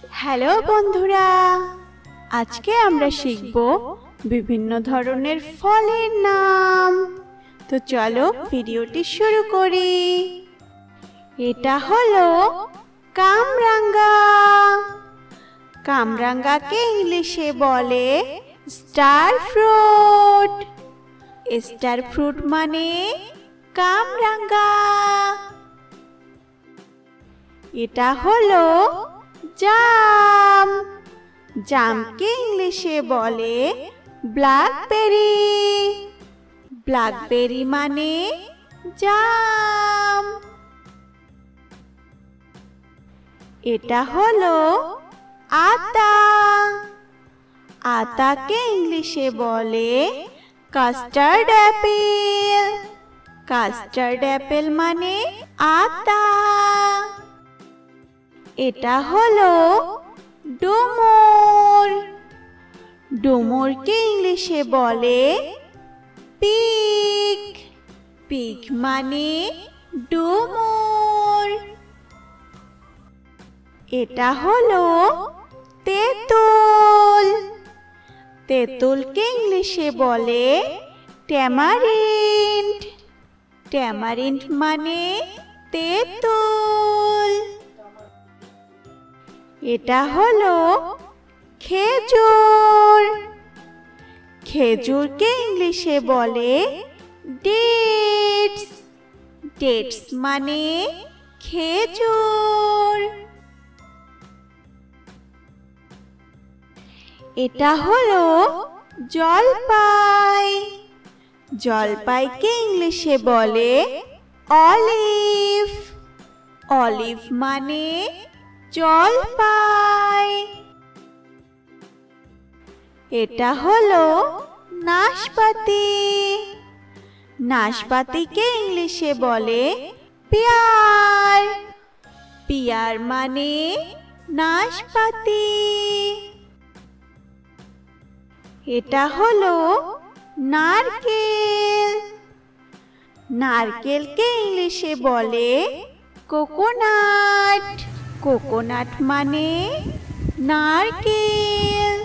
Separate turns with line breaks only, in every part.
Hello বন্ধুরা, আজকে আমরা শিখব বিভিন্ন ধরনের ফলের নাম। তো চলো ভিডিওটি শুরু করি। এটা হলো কামরাঙ্গা। কামরাঙ্গাকে ইংলিশে বলে স্টার ফ্রুট। স্টার ফ্রুট মানে কামরাঙ্গা। এটা হলো জাম। জামকে ইংলিশে বলে ব্ল্যাকবেরি। ব্ল্যাকবেরি মানে জাম। এটা হলো আতা। আতাকে ইংলিশে বলে কাস্টার্ড অ্যাপেল। কাস্টার্ড অ্যাপেল মানে আতা। এটা হলো ডুমুর। ডুমুরকে ইংলিশে বলে পিক। পিক মানে ডুমুর। এটা হলো তেঁতুল। তেঁতুলকে ইংলিশে বলে ট্যামারিন্ড। ট্যামারিন্ড মানে তেঁতুল। এটা হলো খেজুর। খেজুরকে ইংলিশে বলে ডেটস। ডেটস মানে খেজুর। এটা হলো জলপাই। জলপাইকে ইংলিশে বলে অলিভ। অলিভ মানে জলপাই। এটা হলো নাশপাতি। নাশপাতিকে ইংলিশে বলে পিয়ার। পিয়ার মানে নাশপাতি। এটা হলো নারকেল। নারকেলকে ইংলিশে বলে কোকোনাট। কোকোনাট মানে নারকেল।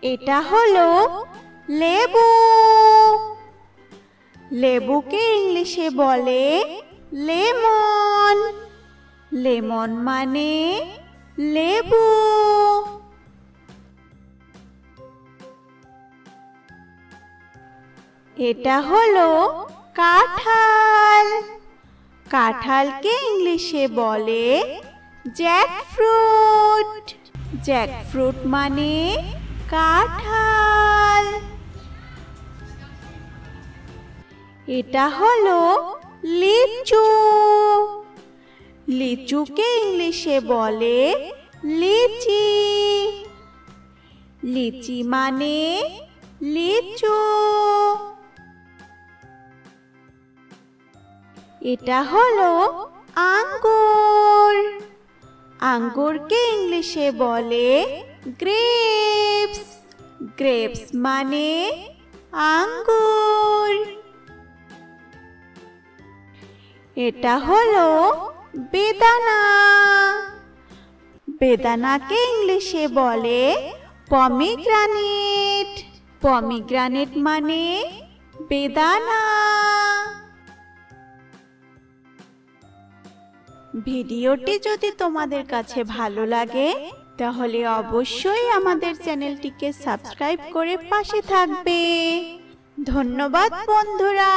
এটা হলো লেবু। লেবুকে ইংলিশে বলে লেমন। লেমন মানে লেবু। এটা হলো কাঁঠাল। কাঁঠালকে ইংলিশে বলে জ্যাকফ্রুট। জ্যাকফ্রুট মানে কাঁঠাল। এটা হলো লিচু। লিচুকে ইংলিশে বলে লিচি। লিচি মানে লিচু। এটা হলো আঙ্গুর। আঙ্গুরকে ইংলিশে বলে গ্রেপস। গ্রেপস মানে আঙ্গুর। এটা হলো বেদানা। বেদানাকে ইংলিশে বলে পমিগ্রানেট। পমিগ্রানেট মানে বেদানা। ভিডিওটি যদি তোমাদের কাছে ভালো লাগে তাহলে অবশ্যই আমাদের চ্যানেলটিকে সাবস্ক্রাইব করে পাশে থাকবে। ধন্যবাদ বন্ধুরা।